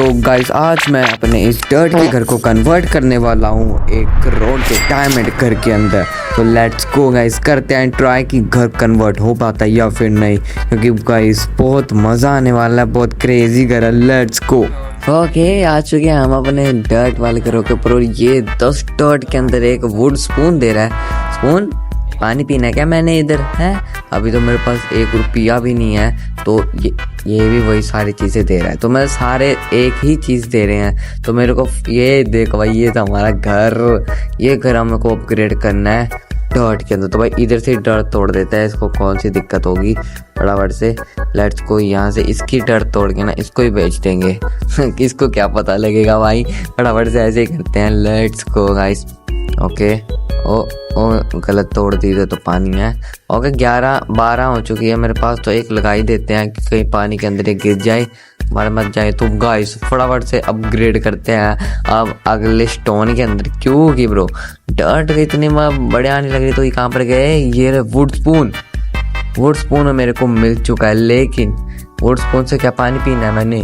Guys आज मैं अपने इस डर्ट के घर को कन्वर्ट करने वाला हूँ एक रोड के डायमंड घर के अंदर। तो लेट्स गो गाइस, करते हैं ट्राई कि घर कन्वर्ट हो पाता है या फिर नहीं, क्योंकि गाइस बहुत मज़ा आने वाला है, बहुत क्रेजी घर है। Let's go. ओके, आ चुके हैं हम अपने डर्ट वाले घरों के ऊपर। ये 10 डर्ट के अंदर एक वुड स्पून दे रहा है। स्पून पानी पीना है क्या मैंने इधर है? अभी तो मेरे पास 1 रुपया भी नहीं है। तो ये भी वही सारी चीज़ें दे रहा है, तो मैं सारे एक ही चीज़ दे रहे हैं। तो मेरे को ये देखो भाई, ये था हमारा घर। ये घर हमको अपग्रेड करना है डर्ट के अंदर। तो भाई इधर से डर्ट तोड़ देता है, इसको कौन सी दिक्कत होगी फटाफट से। लेट्स को यहाँ से इसकी डर्ट तोड़ के ना इसको ही बेच देंगे। किसको क्या पता लगेगा भाई, फटाफट से ऐसे ही करते हैं। Let's go guys. ओके, ओ गलत तोड़ दी तो पानी है। ओके 11-12 हो चुकी है मेरे पास, तो एक लगा ही देते हैं कि कहीं पानी के अंदर ये गिर जाए, मर मत जाए। तो गाइस फटाफट से अपग्रेड करते हैं अब अगले स्टोन के अंदर, क्योंकि ब्रो डर्ट इतने बड़े आने लगे। तो ये कहाँ पर गए? ये वुड स्पून मेरे को मिल चुका है, लेकिन वुड स्पून से क्या पानी पीना है मैंने?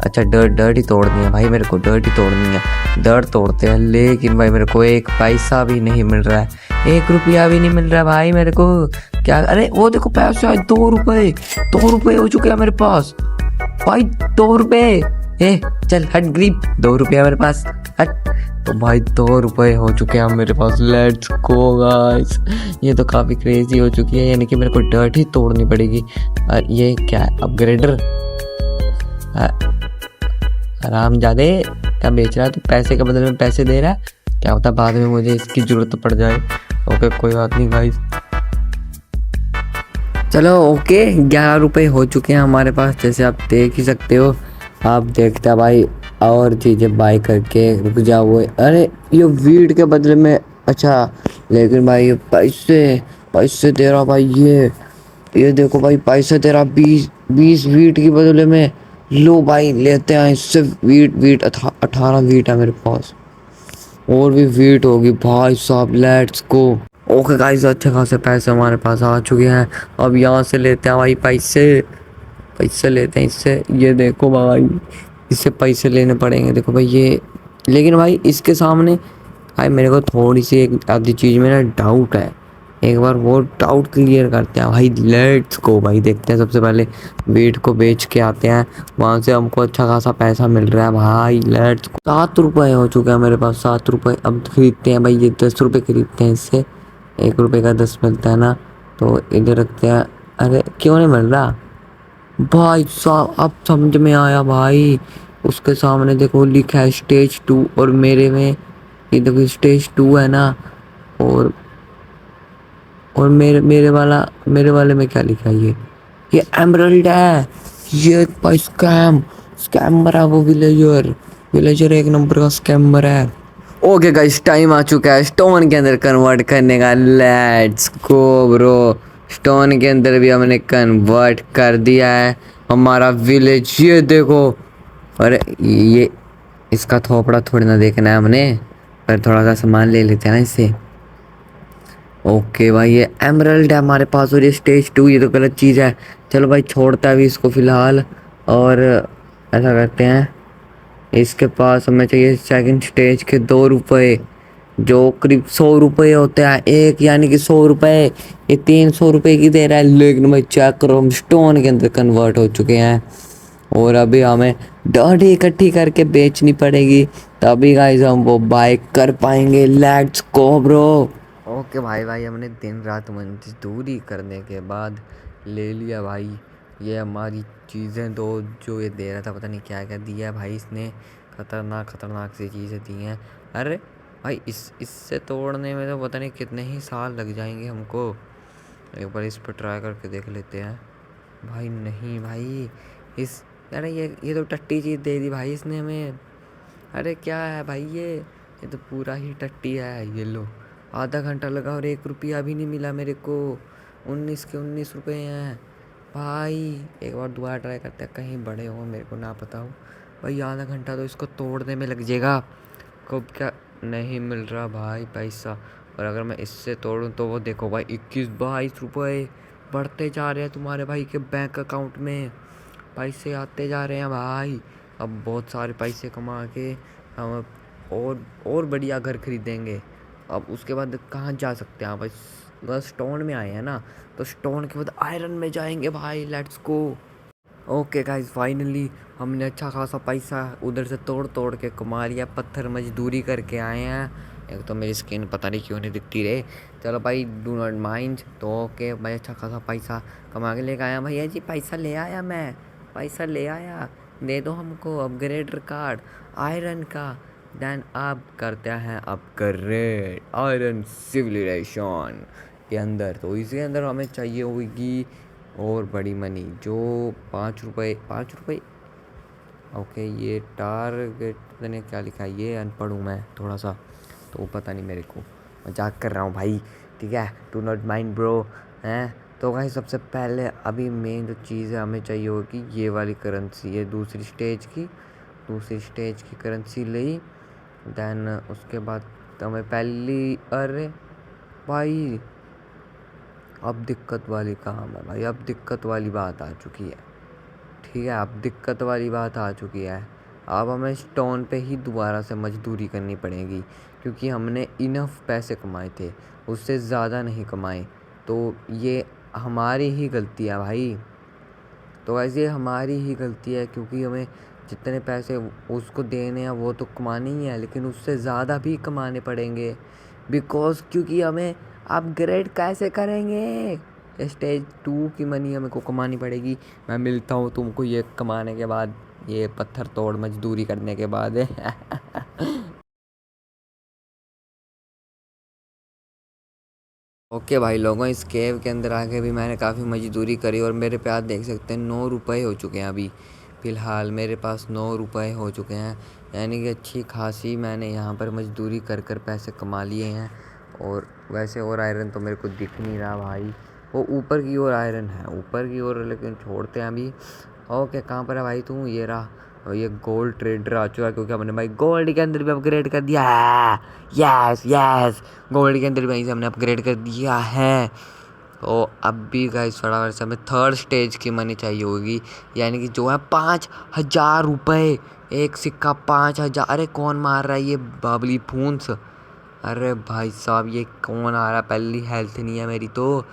अच्छा डर्ट ही तोड़नी है भाई, मेरे को डर्ट ही तोड़नी है। डर्ट तोड़ते हैं, लेकिन भाई मेरे को 1 पैसा भी नहीं मिल रहा है, 1 रुपया भी नहीं मिल रहा है भाई मेरे को। क्या? अरे वो देखो पैसा, 2 रुपये हो चुके हैं मेरे पास भाई। 2 रुपये, चल हट गरीब, 2 रुपया मेरे पास, हट। तो भाई 2 रुपये हो चुके हैं मेरे पास। लेट्स गो गाइस, ये तो काफ़ी क्रेजी हो चुकी है, यानी कि मेरे को डर्ट ही तोड़नी पड़ेगी। और ये क्या है? अपग्रेडर आराम जादे क्या बेच रहा है? तो पैसे के बदले में पैसे दे रहा है, क्या होता बाद में मुझे इसकी ज़रूरत पड़ जाए। ओके कोई बात नहीं गाइस, चलो। ओके 11 रुपये हो चुके हैं हमारे पास, जैसे आप देख ही सकते हो। आप देखते भाई और चीज़ें बाय करके रुक जाओ वो। अरे ये वीट के बदले में, अच्छा लेकिन भाई ये पैसे दे रहा भाई। ये देखो भाई पैसे दे रहा, 20 वीट के बदले में। लो भाई लेते हैं इससे वीट 18 वीट है मेरे पास, और भी वीट होगी भाई साहब। Let's go. ओके गाइस, अच्छे खासे पैसे हमारे पास आ चुके हैं। अब यहाँ से लेते हैं भाई पैसे लेते हैं इससे। ये देखो भाई, इससे पैसे लेने पड़ेंगे। देखो भाई ये, लेकिन भाई इसके सामने भाई मेरे को थोड़ी सी एक आधी चीज़ में ना डाउट है। एक बार वो डाउट क्लियर करते हैं भाई। लेट्स गो भाई, देखते हैं। सबसे पहले वेट को बेच के आते हैं, वहाँ से हमको अच्छा खासा पैसा मिल रहा है भाई। Let's go. 7 रुपये हो चुके हैं मेरे पास, 7 रुपये। अब खरीदते हैं भाई, ये 10 रुपये खरीदते हैं इससे। 1 रुपये का 10 मिलता है ना, तो इधर रखते हैं। अरे क्यों नहीं मिल रहा भाई साहब? अब समझ में आया भाई। उसके सामने देखो लिखा है स्टेज 2, और मेरे में ये देखो स्टेज 2 है ना, और मेरे वाले में क्या लिखा है? ये एमरल्ड है। ये भाई स्कैमर है वो। विलेजर 1 नंबर का स्कैमर है। ओके गाइस, टाइम आ चुका है स्टोन के अंदर कन्वर्ट करने का। Let's go bro. स्टोन के अंदर भी हमने कन्वर्ट कर दिया है हमारा विलेज। ये देखो, अरे ये इसका थोपड़ा थोड़ी ना देखना है हमने, पर थोड़ा सा सामान ले लेते हैं ना इससे। ओके भाई, ये एमरल्ड है हमारे पास, और ये स्टेज 2, ये तो गलत चीज़ है। चलो भाई छोड़ता है अभी इसको फ़िलहाल, और ऐसा करते हैं, इसके पास हमें चाहिए सेकंड स्टेज के 2 रुपये, जो करीब 100 रुपये होते हैं एक, यानी कि 100 रुपये। ये 300 रुपये की दे रहा है। लेकिन भाई चेक करो, हम स्टोन के अंदर कन्वर्ट हो चुके हैं, और अभी हमें डर्ट इकट्ठी करके बेचनी पड़ेगी, तभी गाइस हम वो बाय कर पाएंगे। Let's go bro. ओके भाई हमने दिन रात मजदूरी करने के बाद ले लिया भाई ये हमारी चीज़ें। दो जो ये दे रहा था, पता नहीं क्या क्या दिया है भाई इसने, खतरनाक सी चीज़ें दी हैं। अरे भाई इससे तोड़ने में तो पता नहीं कितने ही साल लग जाएंगे हमको। एक बार इस पर ट्राई करके देख लेते हैं। भाई नहीं भाई, अरे ये तो टट्टी चीज़ दे दी भाई इसने हमें। अरे क्या है भाई ये तो पूरा ही टट्टी है। ये लो, आधा घंटा लगा और 1 रुपया भी नहीं मिला मेरे को। 19 के 19 रुपये हैं भाई। एक बार दोबारा ट्राई करते हैं, कहीं बड़े हो मेरे को ना पता हो भाई। आधा घंटा तो इसको तोड़ने में लग जाएगा। कब क्या नहीं मिल रहा भाई पैसा। और अगर मैं इससे तोड़ूं तो वो देखो भाई 21-22 रुपये बढ़ते जा रहे हैं तुम्हारे भाई के बैंक अकाउंट में। पैसे आते जा रहे हैं भाई। अब बहुत सारे पैसे कमा के हम और बढ़िया घर खरीदेंगे। अब उसके बाद कहाँ जा सकते हैं भाई? बस स्टोन में आए हैं ना, तो स्टोन के बाद आयरन में जाएंगे भाई। Let's go. Okay guys, finally हमने अच्छा खासा पैसा उधर से तोड़ तोड़ के कमा लिया, पत्थर मजदूरी करके आए हैं। एक तो मेरी स्किन पता नहीं क्यों नहीं दिखती रे। चलो भाई, डू नॉट माइंड। तो ओके भाई, अच्छा खासा पैसा कमा के लेके आया भैया जी। पैसा ले आया, मैं पैसा ले आया। दे दो हमको अपग्रेडर कार्ड आयरन का। देन अब करते हैं अपग्रेड आयरन सिविलाइजेशन के अंदर। तो इसके अंदर हमें चाहिए होगी और बड़ी मनी, जो 5 रुपये। ओके, ये टारगेट पता नहीं क्या लिखा है, ये अनपढ़ हूँ मैं थोड़ा सा, तो पता नहीं मेरे को। मजाक कर रहा हूँ भाई, ठीक है, डू नॉट माइंड ब्रो। हैं तो भाई, सबसे पहले अभी मेन जो चीज़ है हमें चाहिए होगी ये वाली करेंसी, ये दूसरी स्टेज की करेंसी ली। देन उसके बाद हमें पहली, अरे भाई अब दिक्कत वाली काम है भाई, अब दिक्कत वाली बात आ चुकी है। ठीक है, अब दिक्कत वाली बात आ चुकी है। अब हमें स्टोन पे ही दोबारा से मजदूरी करनी पड़ेगी, क्योंकि हमने इनफ पैसे कमाए थे, उससे ज़्यादा नहीं कमाए। तो ये हमारी ही गलती है भाई। तो ऐसे हमारी ही गलती है, क्योंकि हमें जितने पैसे उसको देने हैं वो तो कमाने ही है, लेकिन उससे ज़्यादा भी कमाने पड़ेंगे। क्योंकि हमें अपग्रेड कैसे करेंगे? स्टेज 2 की मनी हमें को कमानी पड़ेगी। मैं मिलता हूँ तुमको ये कमाने के बाद, ये पत्थर तोड़ मजदूरी करने के बाद। ओके भाई लोगों, इस केव के अंदर आके भी मैंने काफ़ी मजदूरी करी और मेरे पे आज देख सकते हैं 9 रुपये हो चुके हैं। अभी फ़िलहाल मेरे पास 9 रुपये हो चुके हैं, यानी कि अच्छी खासी मैंने यहाँ पर मजदूरी कर कर पैसे कमा लिए हैं। और वैसे और आयरन तो मेरे को दिख नहीं रहा भाई, वो ऊपर की ओर आयरन है, ऊपर की ओर, लेकिन छोड़ते हैं अभी। ओके, कहाँ पर है भाई तू? ये रहा। और ये गोल्ड ट्रेडर आ चुका है, क्योंकि हमने भाई गोल्ड के अंदर भी अपग्रेड कर दिया है। यस यस, गोल्ड के अंदर भी वहीं से हमने अपग्रेड कर दिया है। तो अब भी गाइस फटाफट से हमें थर्ड स्टेज की मनी चाहिए होगी, यानी कि जो है 5,000 रुपये। एक सिक्का 5,000। अरे कौन मार रहा है ये बाबली फूंस? अरे भाई साहब, ये कौन आ रहा है? पहली हेल्थ नहीं है मेरी तो।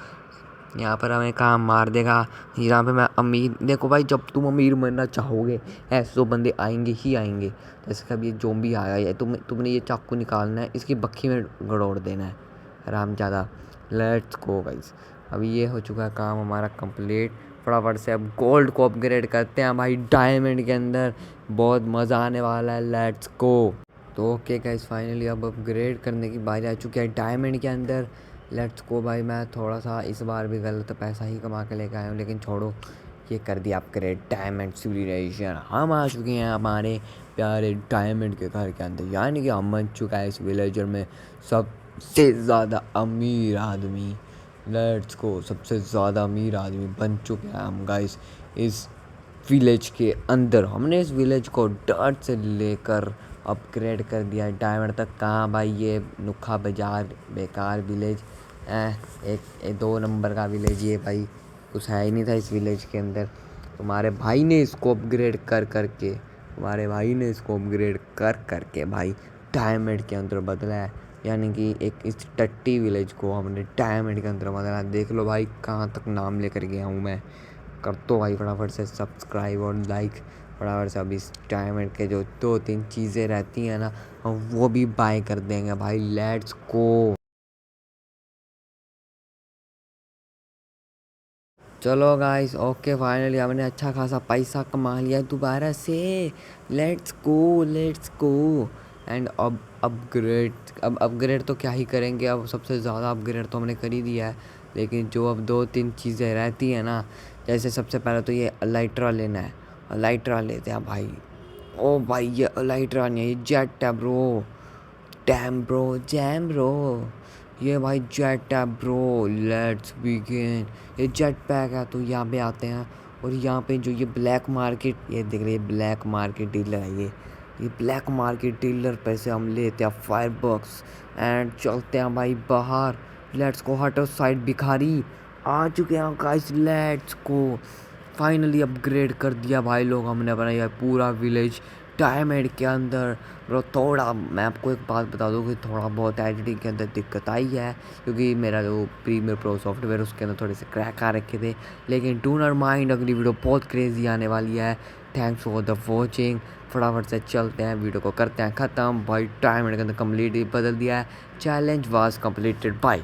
यहाँ पर हमें कहाँ मार देगा? यहाँ पे मैं अमीर, देखो भाई, जब तुम अमीर बनना चाहोगे ऐसे तो बंदे आएंगे ही आएंगे। जैसे कभी ये ज़ोंबी आया है, तुमने ये चाकू निकालना है, इसकी बक्खी में गड़ोड़ देना है, हरामजादा। लेट्स गो गाइस, अभी ये हो चुका है काम हमारा कंप्लीट। फटाफट से अब गोल्ड को अपग्रेड करते हैं भाई डायमंड के अंदर, बहुत मज़ा आने वाला है। Let's go. तो ओके गाइस, फाइनली अब अपग्रेड करने की बारी आ चुकी है डायमंड के अंदर। लेट्स गो भाई, मैं थोड़ा सा इस बार भी गलत पैसा ही कमा के लेकर आया हूँ, लेकिन छोड़ो, ये कर दिया अपग्रेड डायमंड सिविलाइजेशन। हम आ चुके हैं हमारे प्यारे डायमंड के घर के अंदर, यानी कि हम बन चुका है इस विलेजर में सबसे ज़्यादा अमीर आदमी। लेट्स गो, सबसे ज़्यादा अमीर आदमी बन चुके हैं हम गाइस इस विलेज के अंदर। हमने इस विलेज को डर्ट से लेकर अपग्रेड कर दिया डायमंड तक। कहाँ भाई ये नुक्खा बाजार बेकार विलेज, एक 2 नंबर का विलेज ये भाई, कुछ है ही नहीं था इस विलेज के अंदर। तुम्हारे भाई ने इसको अपग्रेड कर करके भाई डायमंड के अंदर बदला है, यानी कि एक इस टट्टी विलेज को हमने डायमंड के अंदर बदला। देख लो भाई कहाँ तक नाम लेकर गया हूँ मैं। कर दो भाई फटाफट से सब्सक्राइब और लाइक। फटाफट से अभी इस डायमंड के जो 2-3 चीज़ें रहती हैं ना, हम वो भी बाय कर देंगे भाई। Let's go. चलो गाइस, ओके, फाइनली हमने अच्छा खासा पैसा कमा लिया दोबारा से। Let's go. एंड अब अपग्रेड तो क्या ही करेंगे, अब सबसे ज़्यादा अपग्रेड तो हमने कर ही दिया है। लेकिन जो अब 2-3 चीज़ें रहती हैं ना, जैसे सबसे पहले तो ये अलाइट्रा लेना है। अलाइट्रा लेते हैं भाई। ओ भाई, ये अलाइट्रा नहीं है, ये जेट है bro. Damn bro, jam bro, ये भाई जेट है ब्रो। Let's begin. ये जेट पैक है, तो यहाँ पे आते हैं। और यहाँ पे जो ये ब्लैक मार्केट, ये देख रहे हैं, ब्लैक मार्केट डीलर है ये ब्लैक मार्केट डीलर पे से हम लेते हैं फायरबॉक्स एंड चलते हैं भाई बाहर। लेट्स गो, हटो साइड भिखारी आ चुके हैं guys. Let's go. Finally upgrade कर दिया भाई लोग हमने अपना यह पूरा विलेज डायमंड के अंदर। ब्रो थोड़ा मैं आपको एक बात बता दूँ कि थोड़ा बहुत एडिटिंग के अंदर दिक्कत आई है, क्योंकि मेरा जो प्रीमियर प्रो सॉफ्टवेयर उसके अंदर थोड़े से क्रैक आ रखे थे। लेकिन डू नॉट माइंड, अगली वीडियो बहुत क्रेजी आने वाली है। Thanks for the watching. फटाफट से चलते हैं, वीडियो को करते हैं ख़त्म भाई। डायमंड के अंदर कम्प्लीटली बदल दिया है। Challenge was completed by.